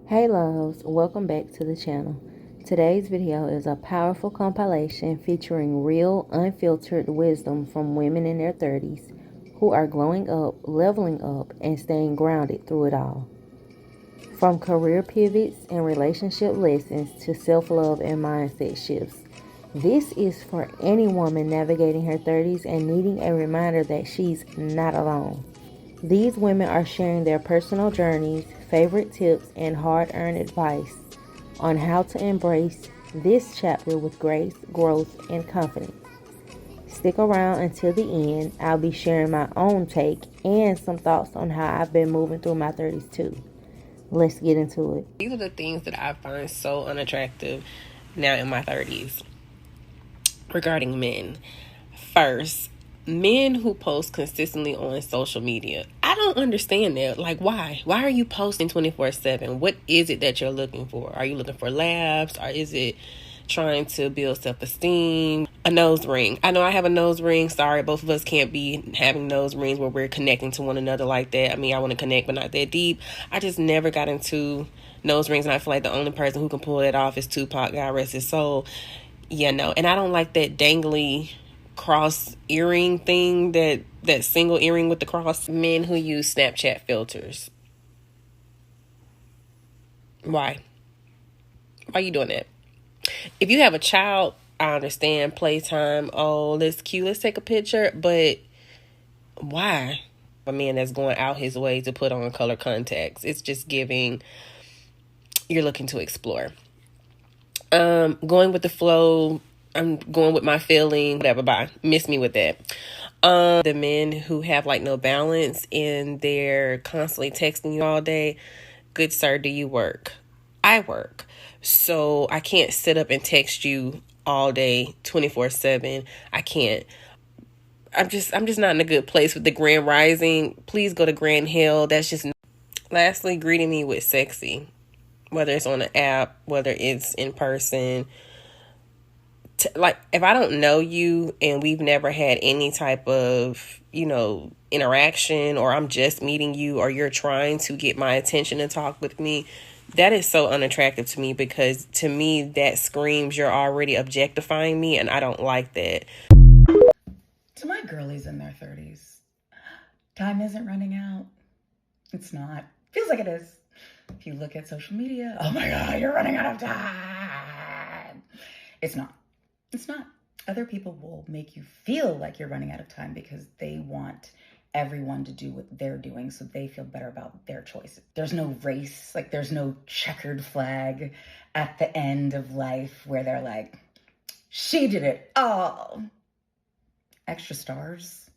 Hey loves, welcome back to the channel. Today's video is a powerful compilation featuring real, unfiltered wisdom from women in their 30s who are growing up, leveling up, and staying grounded through it all. From career pivots and relationship lessons to self-love and mindset shifts. This is for any woman navigating her 30s and needing a reminder that she's not alone. These women are sharing their personal journeys, favorite tips, and hard-earned advice on how to embrace this chapter with grace, growth, and confidence. Stick around until the end. I'll be sharing my own take and some thoughts on how I've been moving through my 30s too. Let's get into it. These are the things that I find so unattractive now in my 30s regarding men. First, men who post consistently on social media. I don't understand that. Like, why? Why are you posting 24/7? What is it that you're looking for? Are you looking for laughs? Or is it trying to build self-esteem? A nose ring. I know I have a nose ring. Sorry, both of us can't be having nose rings where we're connecting to one another like that. I mean, I want to connect, but not that deep. I just never got into nose rings, and I feel like the only person who can pull it off is Tupac, God rest his soul. Yeah, no. And I don't like that dangly cross earring thing, that single earring with the cross. Men who use Snapchat filters. Why are you doing that? If you have a child, I understand playtime. Oh, that's cute, let's take a picture. But why? A man that's going out his way to put on color contacts, it's just giving you're looking to explore. Going with the flow, I'm going with my feeling, whatever, bye. Miss me with that. The men who have like no balance and they're constantly texting you all day. Good sir, do you work? I work. So I can't sit up and text you all day 24/7. I can't. I'm just not in a good place with the Grand Rising. Please go to Grand Hill. That's just. Lastly, greeting me with sexy, whether it's on an app, whether it's in person. Like, if I don't know you and we've never had any type of, interaction, or I'm just meeting you, or you're trying to get my attention and talk with me, that is so unattractive to me, because to me that screams you're already objectifying me, and I don't like that. To my girlies in their 30s, time isn't running out. It's not. Feels like it is. If you look at social media, oh my God, you're running out of time. It's not. It's not. Other people will make you feel like you're running out of time because they want everyone to do what they're doing so they feel better about their choices. There's no race, like there's no checkered flag at the end of life where they're like, she did it all. Extra stars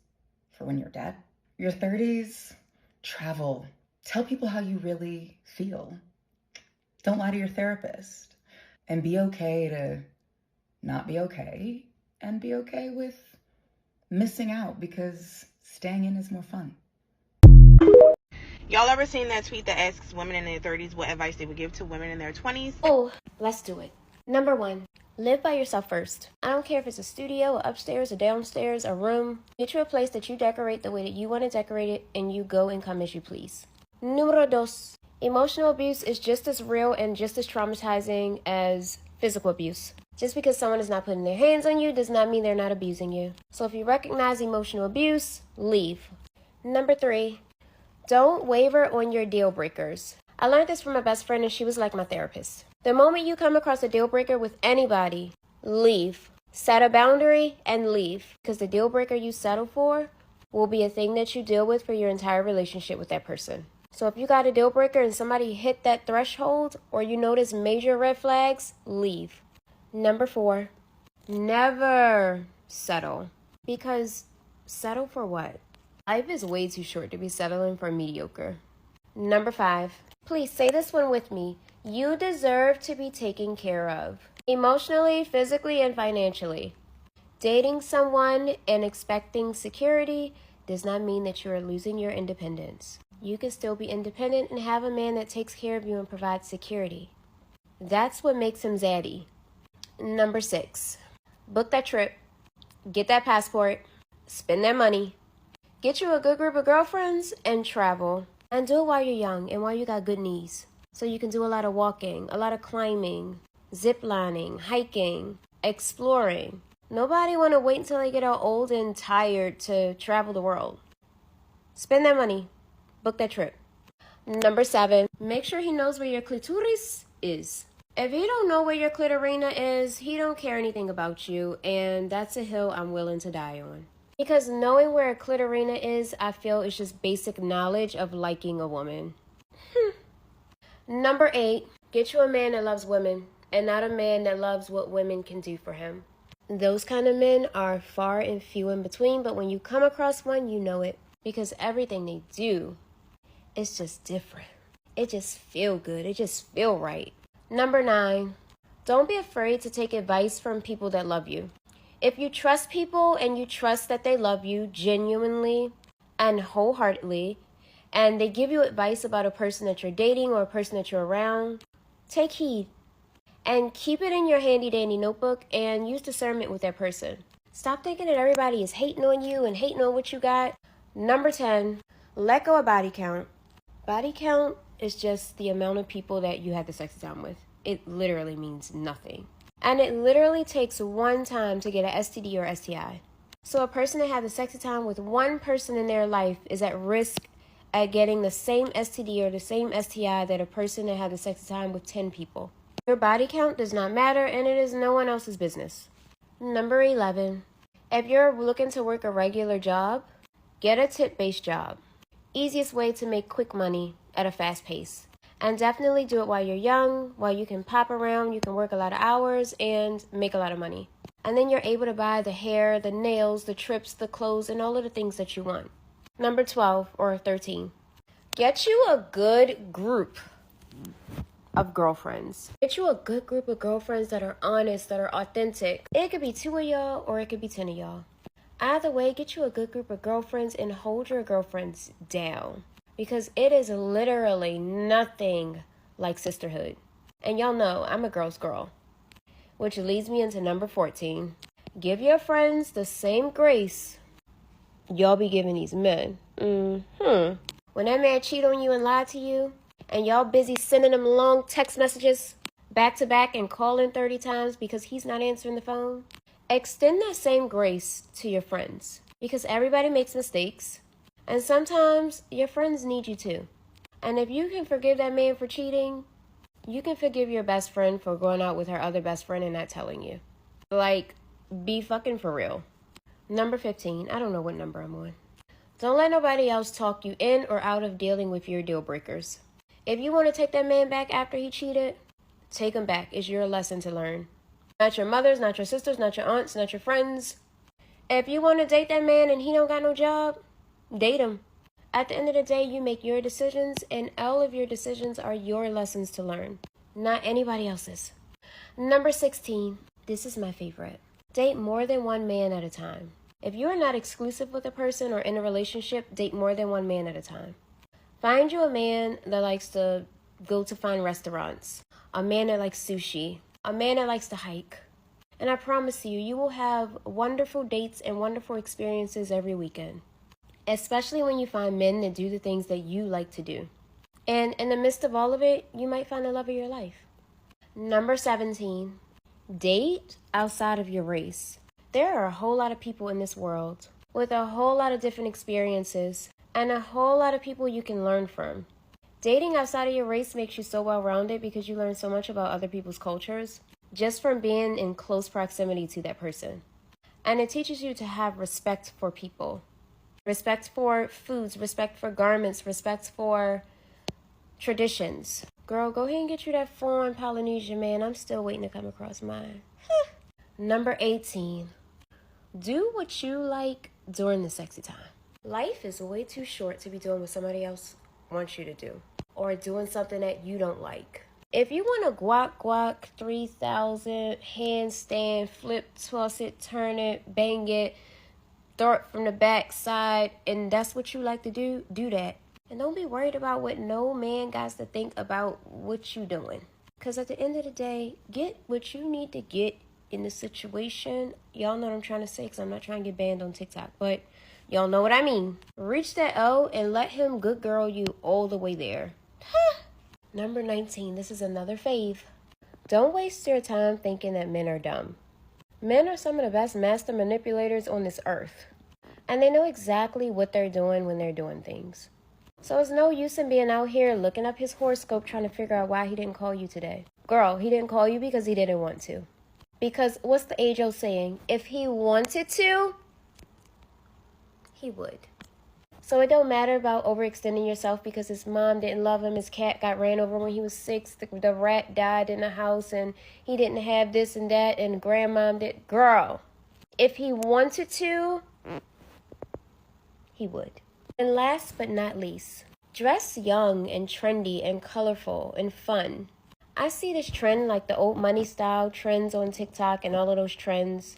for when you're dead. Your 30s, travel. Tell people how you really feel. Don't lie to your therapist. And be okay to not be okay, and be okay with missing out, because staying in is more fun. Y'all ever seen that tweet that asks women in their 30s what advice they would give to women in their 20s? Oh, let's do it. Number 1, live by yourself first. I don't care if it's a studio, upstairs, or downstairs, a room. Get you a place that you decorate the way that you want to decorate it, and you go and come as you please. Numero 2, emotional abuse is just as real and just as traumatizing as physical abuse. Just because someone is not putting their hands on you does not mean they're not abusing you. So if you recognize emotional abuse, leave. Number 3, don't waver on your deal breakers. I learned this from my best friend, and she was like my therapist. The moment you come across a deal breaker with anybody, leave. Set a boundary and leave. Because the deal breaker you settle for will be a thing that you deal with for your entire relationship with that person. So if you got a deal breaker and somebody hit that threshold, or you notice major red flags, leave. Number 4, never settle. Because settle for what? Life is way too short to be settling for mediocre. Number 5, please say this one with me. You deserve to be taken care of. Emotionally, physically, and financially. Dating someone and expecting security does not mean that you are losing your independence. You can still be independent and have a man that takes care of you and provides security. That's what makes him zaddy. Number 6, book that trip, get that passport, spend that money, get you a good group of girlfriends, and travel. And do it while you're young and while you got good knees. So you can do a lot of walking, a lot of climbing, zip lining, hiking, exploring. Nobody want to wait until they get all old and tired to travel the world. Spend that money. Book that trip. Number 7, make sure he knows where your clitoris is. If he don't know where your clitorina is, he don't care anything about you, and that's a hill I'm willing to die on. Because knowing where a clitorina is, I feel is just basic knowledge of liking a woman. Number 8, get you a man that loves women, and not a man that loves what women can do for him. Those kind of men are far and few in between, but when you come across one, you know it. Because everything they do, it's just different. It just feel good. It just feel right. Number 9, don't be afraid to take advice from people that love you. If you trust people and you trust that they love you genuinely and wholeheartedly, and they give you advice about a person that you're dating or a person that you're around, take heed. And keep it in your handy dandy notebook and use discernment with that person. Stop thinking that everybody is hating on you and hating on what you got. Number 10, let go of body count. Body count is just the amount of people that you had the sexy time with. It literally means nothing. And it literally takes one time to get an STD or STI. So a person that had the sexy time with one person in their life is at risk at getting the same STD or the same STI that a person that had the sexy time with 10 people. Your body count does not matter, and it is no one else's business. Number 11, if you're looking to work a regular job, get a tip-based job. Easiest way to make quick money at a fast pace. And definitely do it while you're young, while you can pop around, you can work a lot of hours and make a lot of money. And then you're able to buy the hair, the nails, the trips, the clothes, and all of the things that you want. Number 12 or 13, get you a good group of girlfriends. Get you a good group of girlfriends that are honest, that are authentic. It could be 2 of y'all or it could be 10 of y'all. Either way, get you a good group of girlfriends and hold your girlfriends down. Because it is literally nothing like sisterhood. And y'all know I'm a girl's girl. Which leads me into number 14. Give your friends the same grace y'all be giving these men. When that man cheat on you and lie to you, and y'all busy sending them long text messages back to back and calling 30 times because he's not answering the phone, extend that same grace to your friends. Because everybody makes mistakes. And sometimes your friends need you too. And if you can forgive that man for cheating, you can forgive your best friend for going out with her other best friend and not telling you. Like, be fucking for real. Number 15. I don't know what number I'm on. Don't let nobody else talk you in or out of dealing with your deal breakers. If you want to take that man back after he cheated, take him back. It's your lesson to learn. Not your mothers, not your sisters, not your aunts, not your friends. If you want to date that man and he don't got no job, date him. At the end of the day, you make your decisions, and all of your decisions are your lessons to learn, not anybody else's. Number 16. This is my favorite. Date more than one man at a time. If you are not exclusive with a person or in a relationship, date more than one man at a time. Find you a man that likes to go to fine restaurants, a man that likes sushi, a man that likes to hike. And I promise you, you will have wonderful dates and wonderful experiences every weekend. Especially when you find men that do the things that you like to do. And in the midst of all of it, you might find the love of your life. Number 17, date outside of your race. There are a whole lot of people in this world with a whole lot of different experiences and a whole lot of people you can learn from. Dating outside of your race makes you so well-rounded because you learn so much about other people's cultures just from being in close proximity to that person. And it teaches you to have respect for people. Respect for foods, respect for garments, respect for traditions. Girl, go ahead and get you that foreign Polynesian man. I'm still waiting to come across mine. Number 18. Do what you like during the sexy time. Life is way too short to be doing what somebody else wants you to do. Or doing something that you don't like. If you want to guac 3000, handstand, flip, toss it, turn it, bang it, throw it from the back side, and that's what you like to do, do that. And don't be worried about what no man got to think about what you doing. Because at the end of the day, get what you need to get in the situation. Y'all know what I'm trying to say because I'm not trying to get banned on TikTok. But y'all know what I mean. Reach that O and let him good girl you all the way there. Number 19, this is another fave. Don't waste your time thinking that men are dumb. Men are some of the best master manipulators on this earth. And they know exactly what they're doing when they're doing things. So it's no use in being out here looking up his horoscope trying to figure out why he didn't call you today. Girl, he didn't call you because he didn't want to. Because what's the age-old saying? If he wanted to, he would. So it don't matter about overextending yourself because his mom didn't love him, his cat got ran over when he was 6, the rat died in the house, and he didn't have this and that, and grandmom did. Girl, if he wanted to, he would. And last but not least, dress young and trendy and colorful and fun. I see this trend like the old money style trends on TikTok and all of those trends.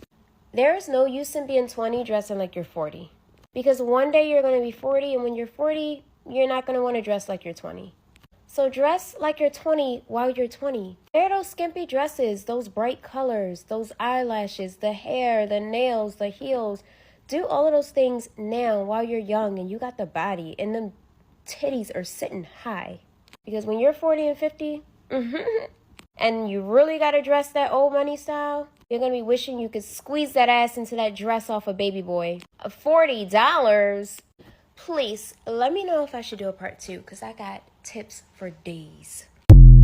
There is no use in being 20 dressing like you're 40. Because one day you're going to be 40, and when you're 40, you're not going to want to dress like you're 20. So dress like you're 20 while you're 20. Wear those skimpy dresses, those bright colors, those eyelashes, the hair, the nails, the heels. Do all of those things now while you're young and you got the body and them titties are sitting high. Because when you're 40 and 50, and you really got to dress that old money style, you're going to be wishing you could squeeze that ass into that dress off a baby boy. $40? Please, let me know if I should do a part 2, because I got tips for days.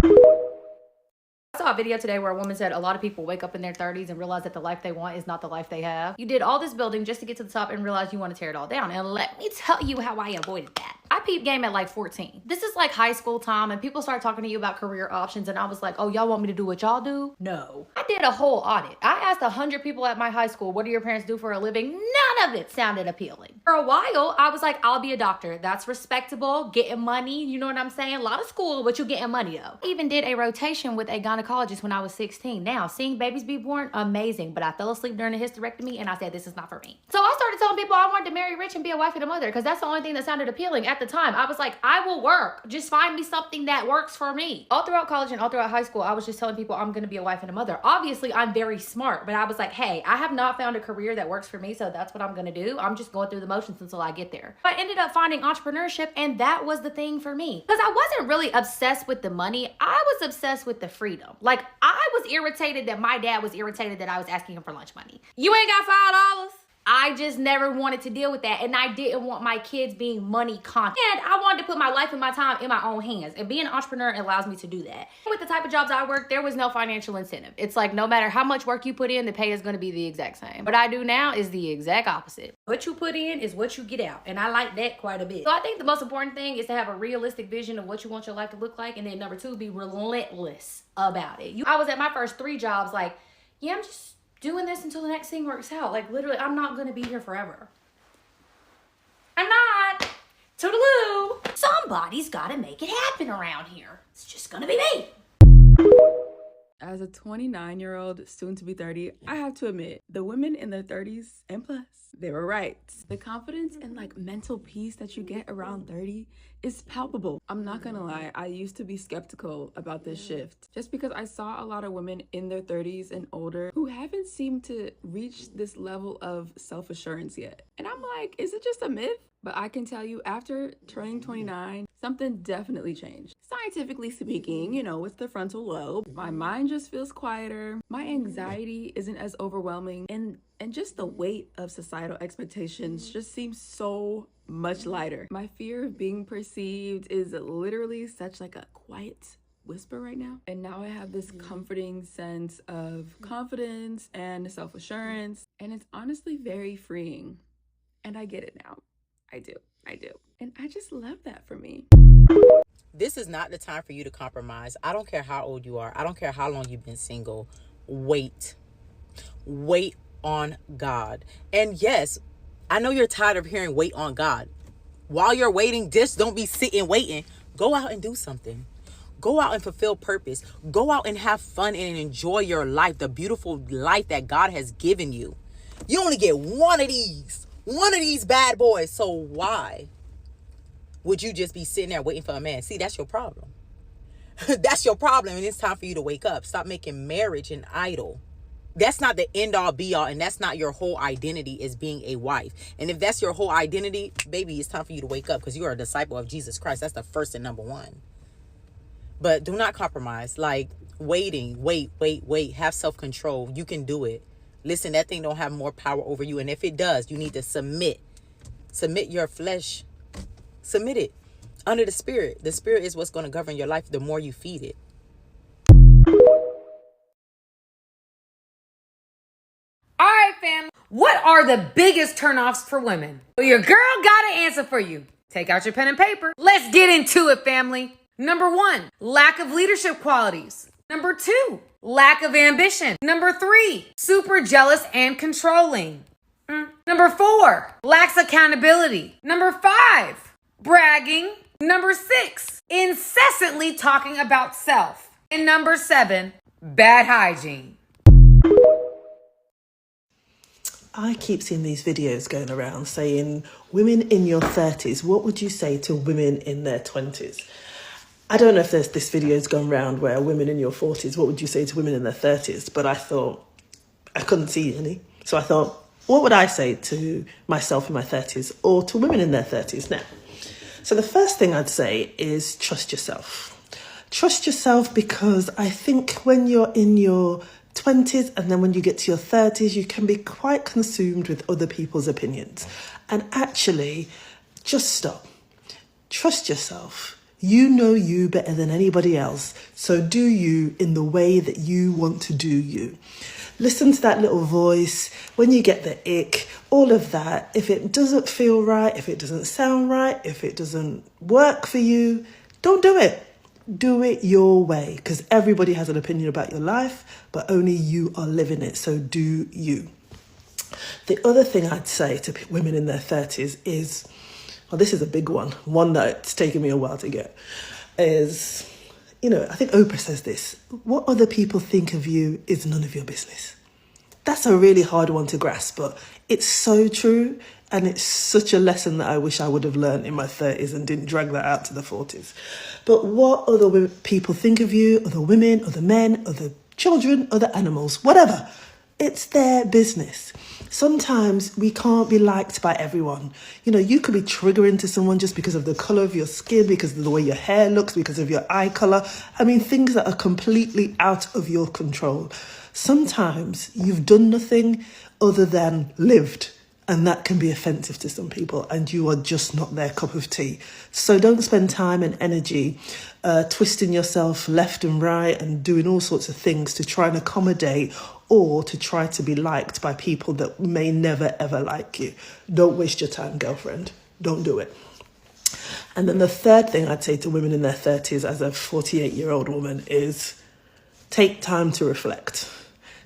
I saw a video today where a woman said a lot of people wake up in their 30s and realize that the life they want is not the life they have. You did all this building just to get to the top and realize you want to tear it all down. And let me tell you how I avoided that. I peeped game at like 14. This is like high school time, and people start talking to you about career options, and I was like, oh, y'all want me to do what y'all do? No. I did a whole audit. I asked 100 people at my high school, what do your parents do for a living? None of it sounded appealing. For a while, I was like, I'll be a doctor. That's respectable, getting money, you know what I'm saying? A lot of school, but you getting money though. I even did a rotation with a gynecologist when I was 16. Now, seeing babies be born, amazing, but I fell asleep during a hysterectomy, and I said, this is not for me. So I started telling people I wanted to marry rich and be a wife and a mother, because that's the only thing that sounded appealing at the time. I was like, I will work. Just find me something that works for me. All throughout college and all throughout high school, I was just telling people I'm going to be a wife and a mother. Obviously, I'm very smart, but I was like, hey, I have not found a career that works for me, so that's what I'm going to do. I'm just going through the motions until I get there. I ended up finding entrepreneurship, and that was the thing for me. Because I wasn't really obsessed with the money. I was obsessed with the freedom. Like, I was irritated that my dad was irritated that I was asking him for lunch money. You ain't got $5? I just never wanted to deal with that, and I didn't want my kids being money conscious. And I wanted to put my life and my time in my own hands, and being an entrepreneur allows me to do that. With the type of jobs I work, there was no financial incentive. It's like no matter how much work you put in, the pay is going to be the exact same. What I do now is the exact opposite. What you put in is what you get out, and I like that quite a bit. So I think the most important thing is to have a realistic vision of what you want your life to look like, and then number 2, be relentless about it. I was at my first 3 jobs like, yeah, I'm just doing this until the next thing works out. Like, literally, I'm not gonna be here forever. I'm not. Toodaloo. Somebody's gotta make it happen around here. It's just gonna be me. As a 29-year-old, soon to be 30, I have to admit, the women in their 30s and plus, they were right. The confidence and mental peace that you get around 30 is palpable. I'm not gonna lie, I used to be skeptical about this shift just because I saw a lot of women in their 30s and older who haven't seemed to reach this level of self-assurance yet. And I'm like, is it just a myth? But I can tell you, after turning 29, something definitely changed. Scientifically speaking, with the frontal lobe, my mind just feels quieter. My anxiety isn't as overwhelming. And just the weight of societal expectations just seems so much lighter. My fear of being perceived is literally such a quiet whisper right now. And now I have this comforting sense of confidence and self-assurance. And it's honestly very freeing. And I get it now. I do. And I just love that for me. This is not the time for you to compromise. I don't care how old you are. I don't care how long you've been single. Wait on God. And yes, I know you're tired of hearing wait on God. While you're waiting, just don't be sitting waiting. Go out and do something. Go out and fulfill purpose. Go out and have fun and enjoy your life, the beautiful life that God has given you. You only get one of these bad boys. So why would you just be sitting there waiting for a man? See, that's your problem. That's your problem. And it's time for you to wake up. Stop making marriage an idol. That's not the end all be all. And that's not your whole identity as being a wife. And if that's your whole identity, baby, it's time for you to wake up, because you are a disciple of Jesus Christ. That's the first and number one. But do not compromise. Like wait. Have self-control. You can do it. Listen, that thing don't have more power over you. And if it does, you need to submit. Submit your flesh. Submit it under the spirit. The spirit is what's going to govern your life the more you feed it. All right, fam. What are the biggest turnoffs for women? Well, your girl got an answer for you. Take out your pen and paper. Let's get into it, family. Number 1, lack of leadership qualities. Number 2, lack of ambition. Number 3, super jealous and controlling. Number 4, lacks accountability. Number 5, bragging. Number 6, incessantly talking about self. And number 7, bad hygiene. I keep seeing these videos going around saying, women in your 30s, what would you say to women in their 20s? I don't know if there's this video's gone around where women in your 40s, what would you say to women in their 30s? But I thought, I couldn't see any. So I thought, what would I say to myself in my 30s or to women in their 30s now? So the first thing I'd say is trust yourself. Trust yourself, because I think when you're in your 20s and then when you get to your 30s, you can be quite consumed with other people's opinions. And actually, just stop. Trust yourself. You know you better than anybody else. So do you in the way that you want to do you. Listen to that little voice when you get the ick, all of that. If it doesn't feel right, if it doesn't sound right, if it doesn't work for you, don't do it. Do it your way, because everybody has an opinion about your life, but only you are living it. So do you. The other thing I'd say to women in their 30s is, well, this is a big one that's taken me a while to get, is, I think Oprah says this: what other people think of you is none of your business. That's a really hard one to grasp, but it's so true. And it's such a lesson that I wish I would have learned in my 30s and didn't drag that out to the 40s. But what other people think of you, other women, other men, other children, other animals, whatever, it's their business. Sometimes we can't be liked by everyone. You could be triggering to someone just because of the colour of your skin, because of the way your hair looks, because of your eye colour. I mean, things that are completely out of your control. Sometimes you've done nothing other than lived. And that can be offensive to some people, and you are just not their cup of tea. So don't spend time and energy twisting yourself left and right and doing all sorts of things to try and accommodate or to try to be liked by people that may never, ever like you. Don't waste your time, girlfriend. Don't do it. And then the third thing I'd say to women in their 30s as a 48-year-old woman is take time to reflect.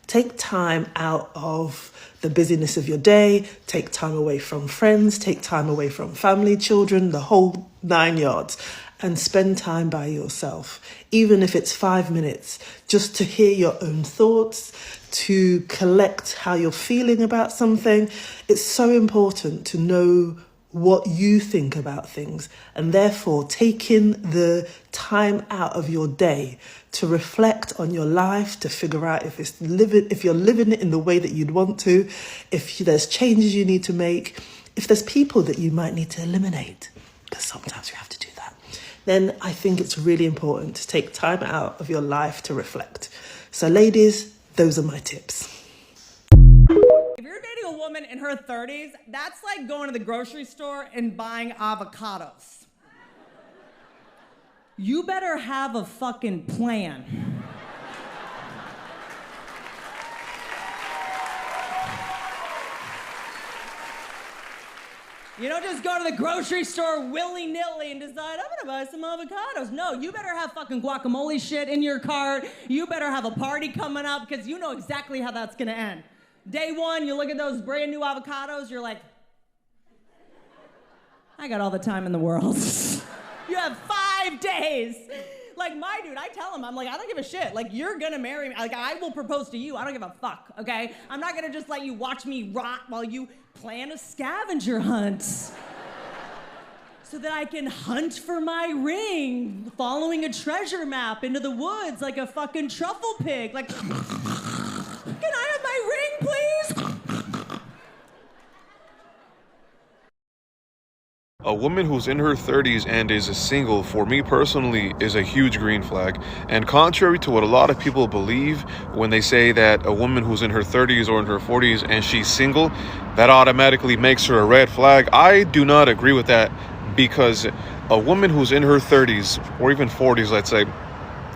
Take time out of the busyness of your day, take time away from friends, take time away from family, children, the whole 9 yards, and spend time by yourself, even if it's 5 minutes, just to hear your own thoughts, to collect how you're feeling about something. It's so important to know what you think about things, and therefore taking the time out of your day to reflect on your life, to figure out if you're living it in the way that you'd want to, if there's changes you need to make, if there's people that you might need to eliminate, because sometimes you have to do that, then I think it's really important to take time out of your life to reflect. So ladies, those are my tips. If you're dating a woman in her 30s, that's like going to the grocery store and buying avocados. You better have a fucking plan. You don't just go to the grocery store willy-nilly and decide, I'm gonna buy some avocados. No, you better have fucking guacamole shit in your cart. You better have a party coming up, because you know exactly how that's gonna end. Day one, you look at those brand new avocados, you're like, I got all the time in the world. You have 5 days. Like my dude, I tell him, I'm like, I don't give a shit. Like, you're gonna marry me. Like, I will propose to you. I don't give a fuck, okay? I'm not gonna just let you watch me rot while you plan a scavenger hunt. So that I can hunt for my ring, following a treasure map into the woods like a fucking truffle pig. Like, can I have my ring, please? A woman who's in her 30s and is single, for me personally, is a huge green flag. And contrary to what a lot of people believe when they say that a woman who's in her 30s or in her 40s and she's single, that automatically makes her a red flag, I do not agree with that, because a woman who's in her 30s or even 40s, let's say,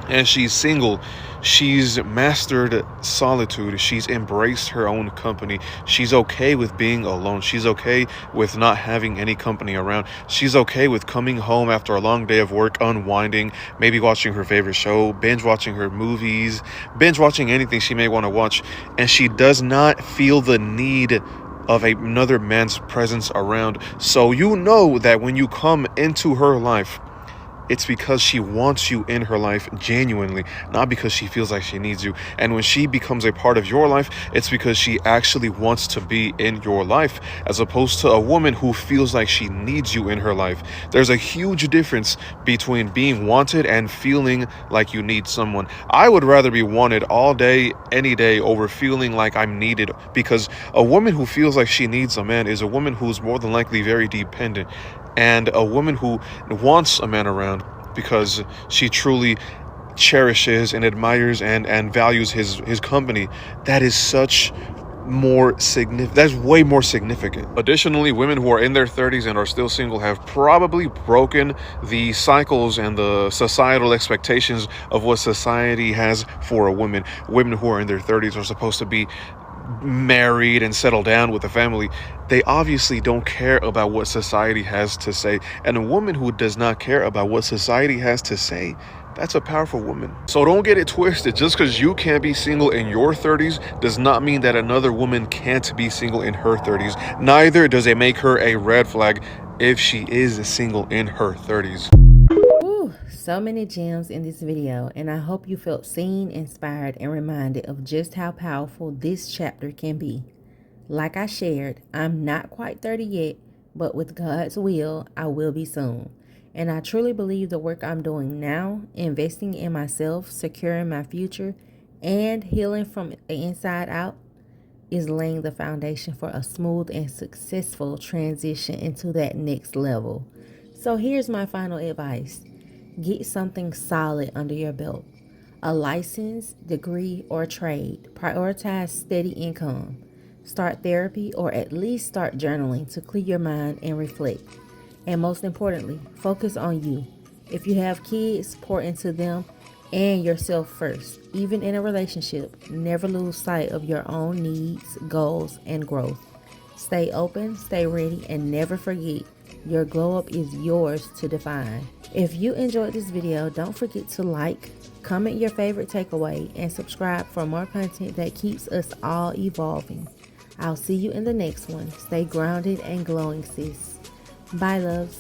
and she's single, she's mastered solitude. She's embraced her own company. She's okay with being alone. She's okay with not having any company around. She's okay with coming home after a long day of work, unwinding, maybe watching her favorite show, binge watching her movies, binge watching anything she may want to watch, and she does not feel the need of another man's presence around. So you know that when you come into her life, it's because she wants you in her life genuinely, not because she feels like she needs you. And when she becomes a part of your life, it's because she actually wants to be in your life, as opposed to a woman who feels like she needs you in her life. There's a huge difference between being wanted and feeling like you need someone. I would rather be wanted all day, any day, over feeling like I'm needed, because a woman who feels like she needs a man is a woman who's more than likely very dependent. And a woman who wants a man around because she truly cherishes and admires and values his company, that is such more significant. That's way more significant. Additionally, women who are in their 30s and are still single have probably broken the cycles and the societal expectations of what society has for a woman. Women who are in their 30s are supposed to be married and settle down with a family. They obviously don't care about what society has to say. And a woman who does not care about what society has to say, that's a powerful woman. So don't get it twisted. Just because you can't be single in your 30s does not mean that another woman can't be single in her 30s. Neither does it make her a red flag if she is single in her 30s. Whew, so many gems in this video, and I hope you felt seen, inspired, and reminded of just how powerful this chapter can be. Like I shared, I'm not quite 30 yet, but with God's will, I will be soon. And I truly believe the work I'm doing now, investing in myself, securing my future, and healing from the inside out, is laying the foundation for a smooth and successful transition into that next level. So here's my final advice. Get something solid under your belt. A license, degree, or trade. Prioritize steady income. Start therapy or at least start journaling to clear your mind and reflect. And most importantly, focus on you. If you have kids, pour into them and yourself first. Even in a relationship, never lose sight of your own needs, goals, and growth. Stay open, stay ready, and never forget your glow up is yours to define. If you enjoyed this video, don't forget to like, comment your favorite takeaway, and subscribe for more content that keeps us all evolving. I'll see you in the next one. Stay grounded and glowing, sis. Bye, loves.